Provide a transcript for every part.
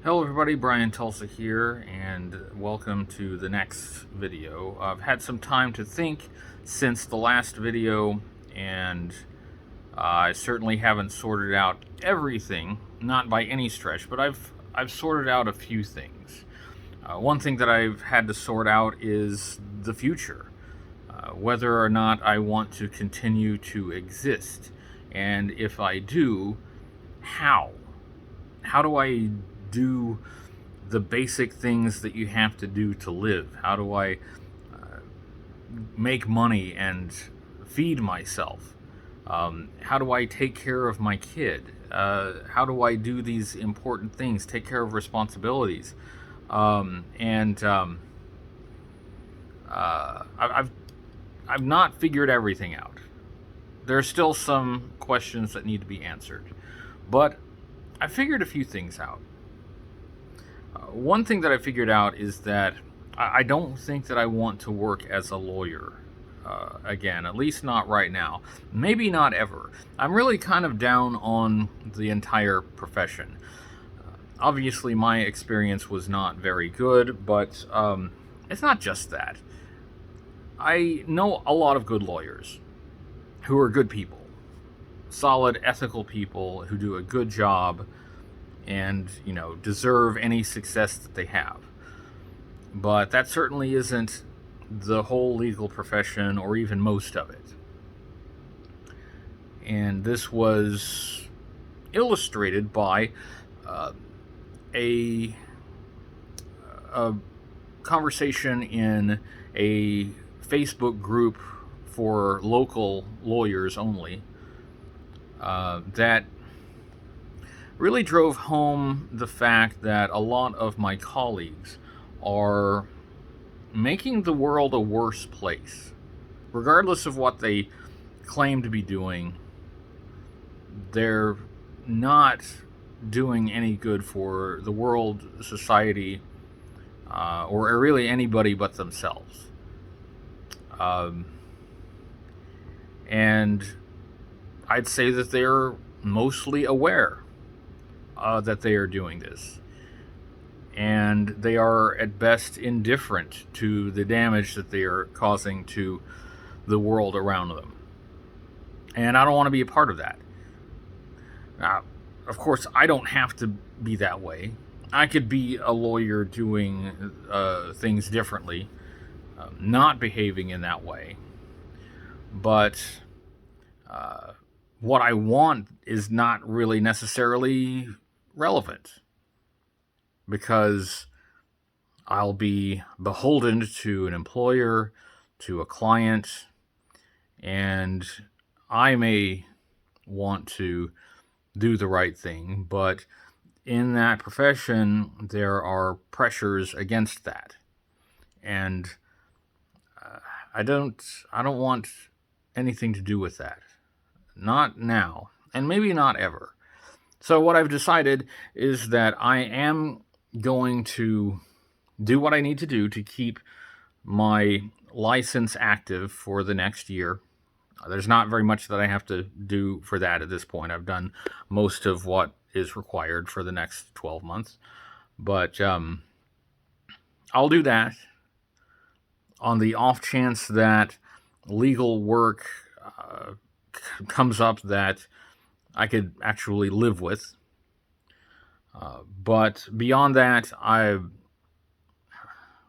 Hello everybody, Brian Tulsa here, and welcome to the next video. I've had some time to think since the last video, and I certainly haven't sorted out everything, not by any stretch, but I've sorted out a few things. One thing that I've had to sort out is the future, whether or not I want to continue to exist, and if I do, how? How do I do the basic things that you have to do to live? How do I make money and feed myself? How do I take care of my kid? How do I do these important things? Take care of responsibilities. And I've not figured everything out. There are still some questions that need to be answered, but I figured a few things out. One thing that I figured out is that I don't think that I want to work as a lawyer again, at least not right now. Maybe not ever. I'm really kind of down on the entire profession. Obviously, my experience was not very good, but it's not just that. I know a lot of good lawyers who are good people, solid, ethical people who do a good job and, deserve any success that they have. But that certainly isn't the whole legal profession or even most of it. And this was illustrated by a conversation in a Facebook group for local lawyers only that really drove home the fact that a lot of my colleagues are making the world a worse place. Regardless of what they claim to be doing, they're not doing any good for the world, society, or really anybody but themselves. And I'd say that they're mostly aware that they are doing this. And they are at best indifferent to the damage that they are causing to the world around them. And I don't want to be a part of that. Now, of course, I don't have to be that way. I could be a lawyer doing things differently, not behaving in that way. But what I want is not really necessarily relevant, because I'll be beholden to an employer, to a client, and I may want to do the right thing, but in that profession, there are pressures against that. And I don't want anything to do with that. Not now, and maybe not ever. So what I've decided is that I am going to do what I need to do to keep my license active for the next year. There's not very much that I have to do for that at this point. I've done most of what is required for the next 12 months. But I'll do that on the off chance that legal work comes up that I could actually live with. But beyond that,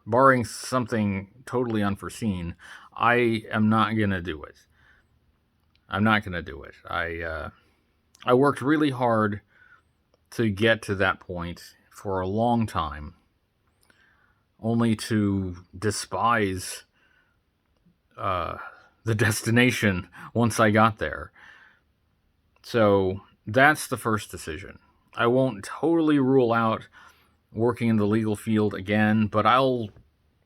barring something totally unforeseen, I am not going to do it. I'm not going to do it. I worked really hard to get to that point for a long time, only to despise the destination once I got there. So that's the first decision. I won't totally rule out working in the legal field again, but I'll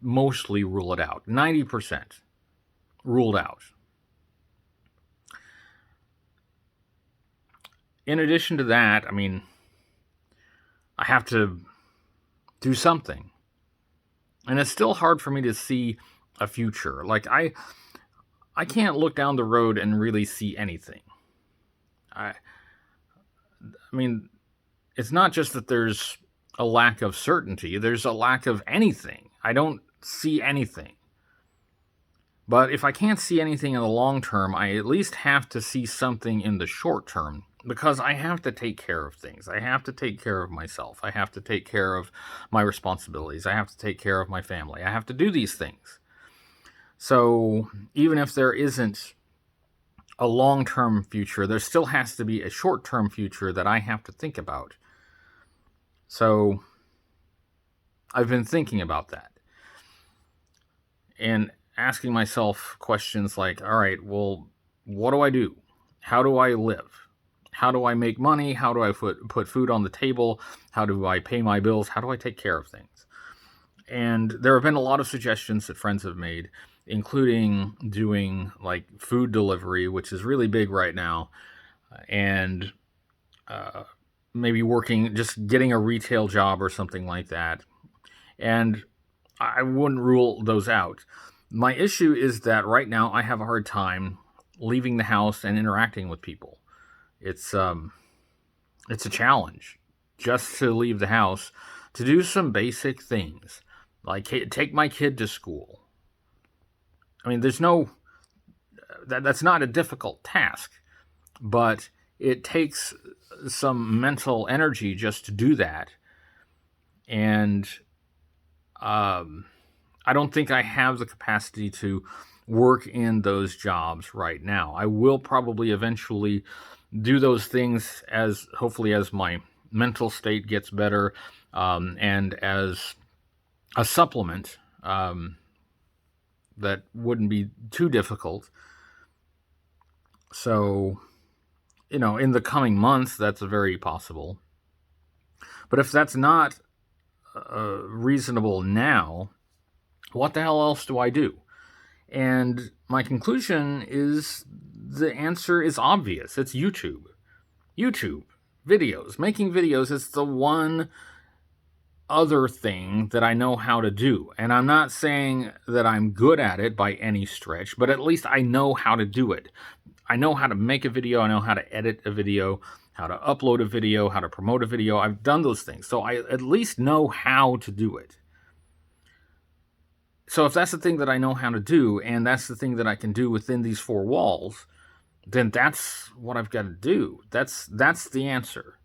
mostly rule it out. 90% ruled out. In addition to that, I have to do something. And it's still hard for me to see a future. Like, I can't look down the road and really see anything. I mean, it's not just that there's a lack of certainty. There's a lack of anything. I don't see anything. But if I can't see anything in the long term, I at least have to see something in the short term, because I have to take care of things. I have to take care of myself. I have to take care of my responsibilities. I have to take care of my family. I have to do these things. So even if there isn't a long-term future, there still has to be a short-term future that I have to think about. So I've been thinking about that and asking myself questions like, all right, well, what do I do? How do I live? How do I make money? How do I put food on the table? How do I pay my bills? How do I take care of things? And there have been a lot of suggestions that friends have made, including doing like food delivery, which is really big right now, and maybe just getting a retail job or something like that. And I wouldn't rule those out. My issue is that right now I have a hard time leaving the house and interacting with people. It's a challenge just to leave the house to do some basic things, like take my kid to school. I mean, that's not a difficult task, but it takes some mental energy just to do that. And I don't think I have the capacity to work in those jobs right now. I will probably eventually do those things hopefully as my mental state gets better, and as a supplement that wouldn't be too difficult. So, in the coming months, that's very possible. But if that's not reasonable now, what the hell else do I do? And my conclusion is the answer is obvious. It's YouTube. YouTube, videos. Making videos is the one other thing that I know how to do. And I'm not saying that I'm good at it by any stretch, but at least I know how to do it. I know how to make a video. I know how to edit a video, how to upload a video, how to promote a video. I've done those things. So I at least know how to do it. So if that's the thing that I know how to do, and that's the thing that I can do within these four walls, then that's what I've got to do. That's the answer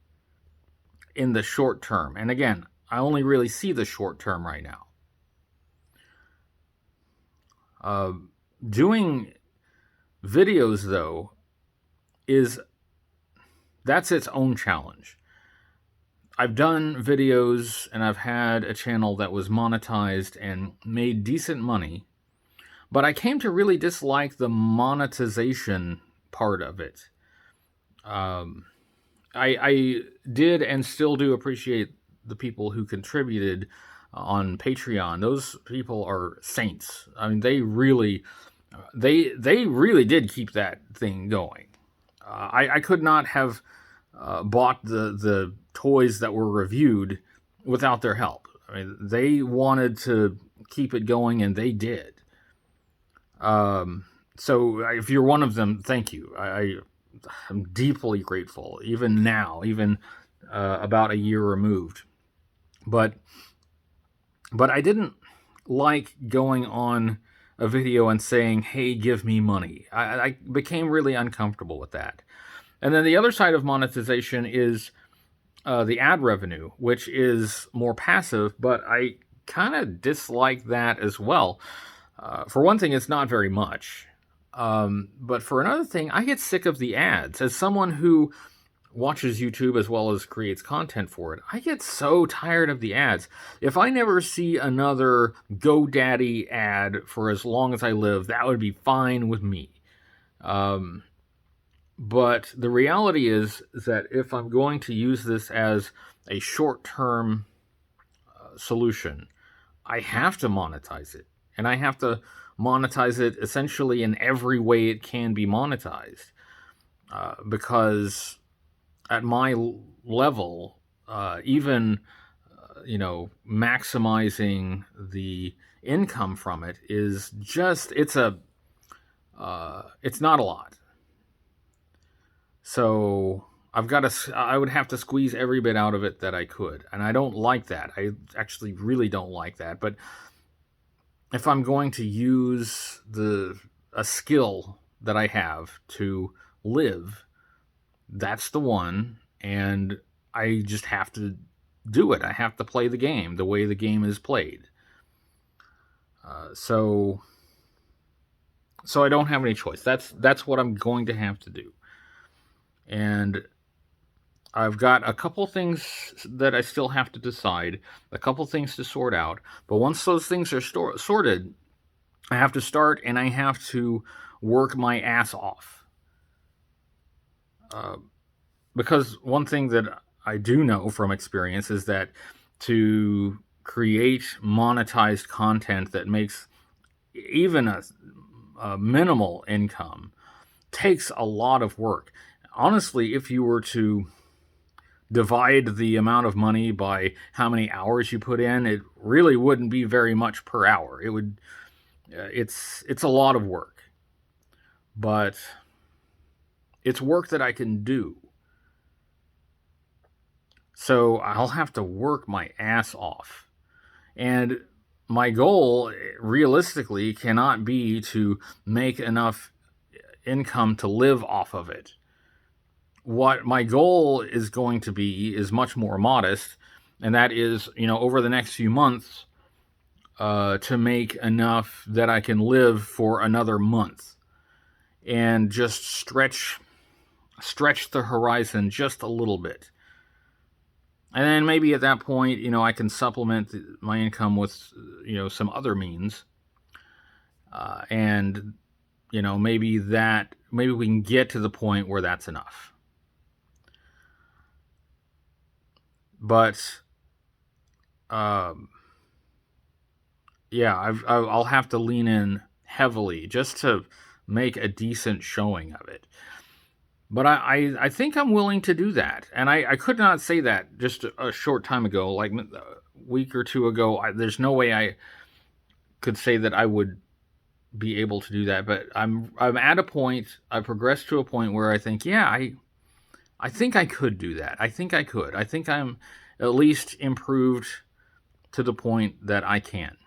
in the short term. And again, I only really see the short term right now. Doing videos, though, that's its own challenge. I've done videos and I've had a channel that was monetized and made decent money, but I came to really dislike the monetization part of it. I did and still do appreciate the people who contributed on Patreon. Those people are saints. I mean, they really did keep that thing going. I could not have bought the toys that were reviewed without their help. I mean, they wanted to keep it going, and they did. So if you're one of them, thank you. I'm deeply grateful, even now, about a year removed. But I didn't like going on a video and saying, hey, give me money. I became really uncomfortable with that. And then the other side of monetization is the ad revenue, which is more passive, but I kind of dislike that as well. For one thing, it's not very much. But for another thing, I get sick of the ads. As someone who watches YouTube as well as creates content for it, I get so tired of the ads. If I never see another GoDaddy ad for as long as I live, that would be fine with me. But the reality is that if I'm going to use this as a short-term solution, I have to monetize it. And I have to monetize it essentially in every way it can be monetized. Because at my level, even maximizing the income from it is just, it's not a lot. So I would have to squeeze every bit out of it that I could. And I don't like that. I actually really don't like that. But if I'm going to use a skill that I have to live, that's the one. And I just have to do it. I have to play the game the way the game is played. So I don't have any choice. That's what I'm going to have to do. And I've got a couple things that I still have to decide, a couple things to sort out. But once those things are sorted, I have to start and I have to work my ass off. Because one thing that I do know from experience is that to create monetized content that makes even a minimal income takes a lot of work. Honestly, if you were to divide the amount of money by how many hours you put in, it really wouldn't be very much per hour. It would, it's a lot of work, but it's work that I can do. So I'll have to work my ass off. And my goal, realistically, cannot be to make enough income to live off of it. What my goal is going to be is much more modest, and that is, over the next few months, to make enough that I can live for another month, and just stretch the horizon just a little bit. And then maybe at that point, I can supplement my income with, some other means. And, maybe we can get to the point where that's enough. But, yeah, I'll have to lean in heavily just to make a decent showing of it. But I think I'm willing to do that. And I could not say that just a short time ago, like a week or two ago. There's no way I could say that I would be able to do that. But I'm at a point, I've progressed to a point where I think, yeah, I think I could do that. I think I could. I think I'm at least improved to the point that I can.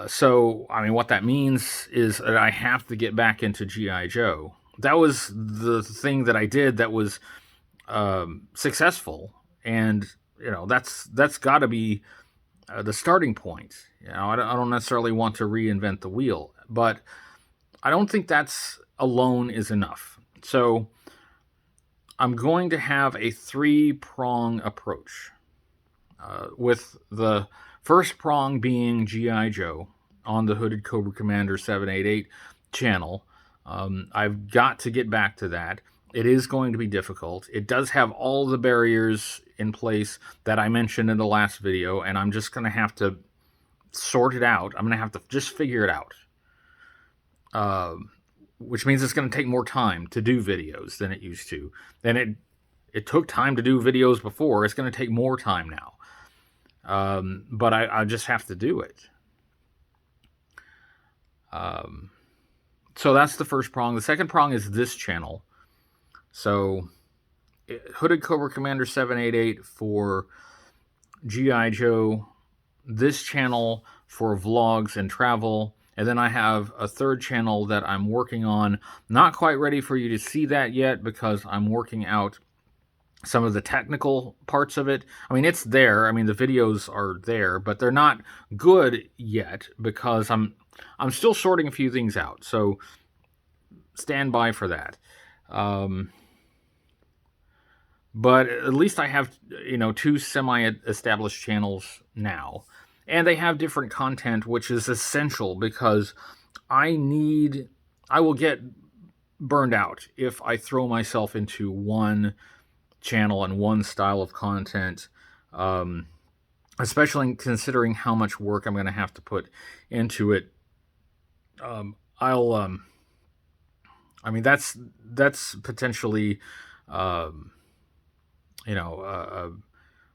So, what that means is that I have to get back into G.I. Joe. That was the thing that I did that was successful, and that's got to be the starting point. I don't necessarily want to reinvent the wheel, but I don't think that's alone is enough. So I'm going to have a 3-prong approach, with the first prong being G.I. Joe on the Hooded Cobra Commander 788 channel. I've got to get back to that. It is going to be difficult. It does have all the barriers in place that I mentioned in the last video, and I'm just going to have to sort it out. I'm going to have to just figure it out. Which means it's going to take more time to do videos than it used to. And it took time to do videos before. It's going to take more time now. But I just have to do it. So that's the first prong. The second prong is this channel. So Hooded Cobra Commander 788 for G.I. Joe. This channel for vlogs and travel. And then I have a third channel that I'm working on. Not quite ready for you to see that yet because I'm working out some of the technical parts of it. It's there. The videos are there, but they're not good yet because I'm still sorting a few things out. So stand by for that. But at least I have, 2 semi-established channels now. And they have different content, which is essential because I will get burned out if I throw myself into one channel and one style of content, especially considering how much work I'm going to have to put into it. That's potentially,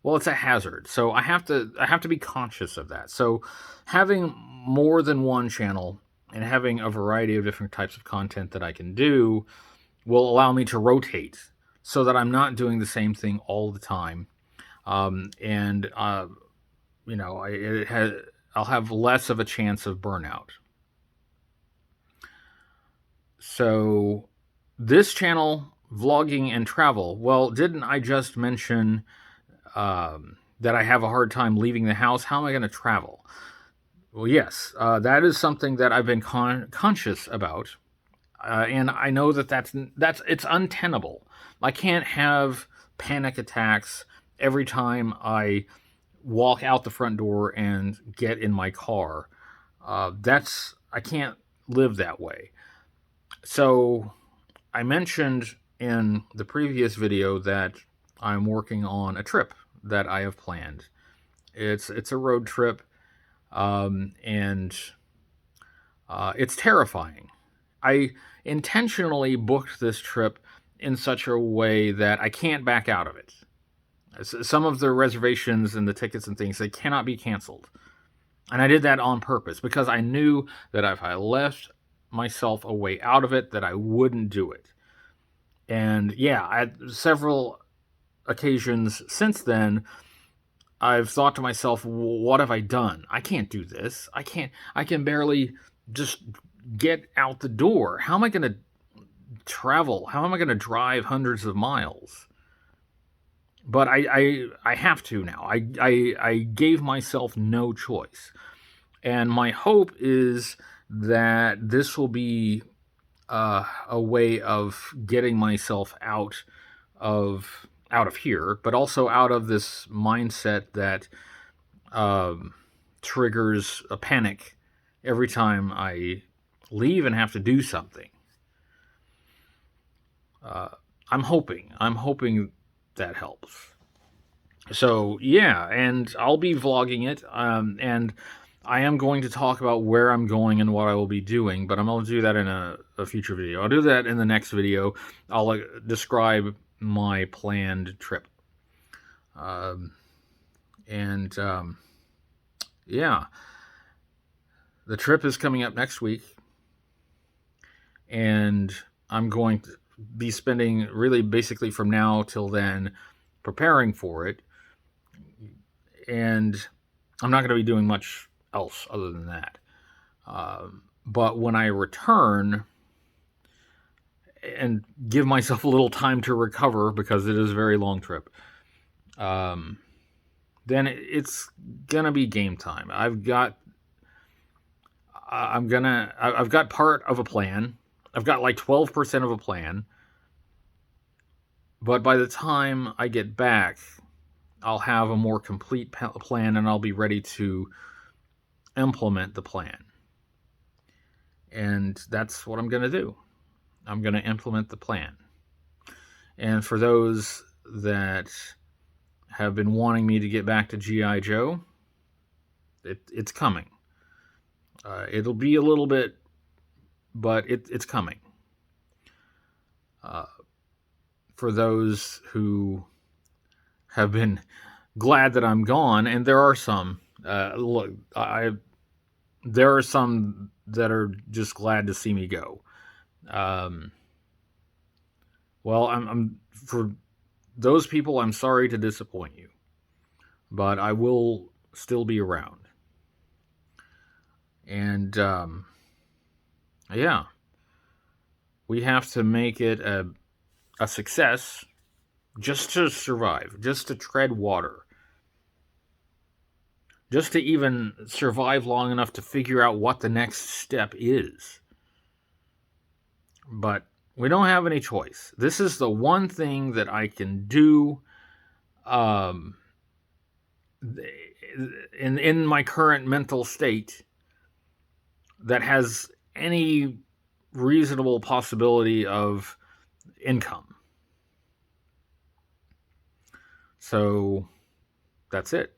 well, it's a hazard. So I have to be conscious of that. So having more than one channel and having a variety of different types of content that I can do will allow me to rotate so that I'm not doing the same thing all the time. And you know, I'll have less of a chance of burnout. So this channel, vlogging and travel, well, didn't I just mention that I have a hard time leaving the house? How am I going to travel? Well, yes, that is something that I've been conscious about, and I know that it's untenable. I can't have panic attacks every time I walk out the front door and get in my car. I can't live that way. So I mentioned in the previous video that I'm working on a trip that I have planned. It's a road trip, and it's terrifying. I intentionally booked this trip in such a way that I can't back out of it. Some of the reservations and the tickets and things, they cannot be canceled. And I did that on purpose because I knew that if I left myself a way out of it, that I wouldn't do it. And yeah, at several occasions since then, I've thought to myself, what have I done? I can't do this. I can barely just get out the door. How am I going to travel? How am I going to drive hundreds of miles? But I have to now. I gave myself no choice. And my hope is that this will be a way of getting myself out of here, but also out of this mindset that triggers a panic every time I leave and have to do something. I'm hoping that helps. So yeah, and I'll be vlogging it, and I am going to talk about where I'm going and what I will be doing, but I'm going to do that in a future video. I'll do that in the next video. I'll describe my planned trip. Yeah, the trip is coming up next week, and I'm going to be spending really basically from now till then preparing for it, and I'm not going to be doing much else other than that. But when I return and give myself a little time to recover, because it is a very long trip, then it's gonna be game time. I've got part of a plan. I've got like 12% of a plan. But by the time I get back, I'll have a more complete plan, and I'll be ready to implement the plan. And that's what I'm going to do. I'm going to implement the plan. And for those that have been wanting me to get back to G.I. Joe, it's coming. It'll be a little bit, but it's coming. For those who have been glad that I'm gone, and there are some, there are some that are just glad to see me go. Well, I'm for those people, I'm sorry to disappoint you, but I will still be around. And yeah, we have to make it a success just to survive, just to tread water, just to even survive long enough to figure out what the next step is. But we don't have any choice. This is the one thing that I can do in my current mental state that has any reasonable possibility of income. So that's it.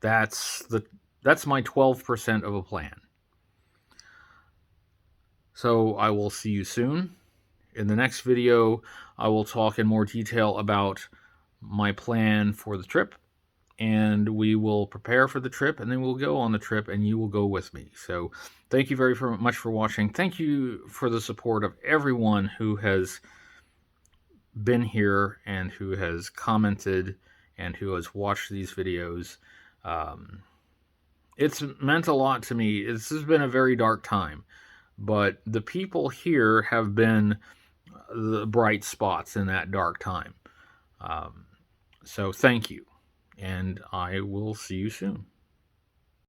That's my 12% of a plan. So I will see you soon. In the next video, I will talk in more detail about my plan for the trip and we will prepare for the trip, and then we'll go on the trip, and you will go with me. So thank you very much for watching. Thank you for the support of everyone who has been here and who has commented and who has watched these videos. It's meant a lot to me. This has been a very dark time, but the people here have been the bright spots in that dark time. So thank you, and I will see you soon.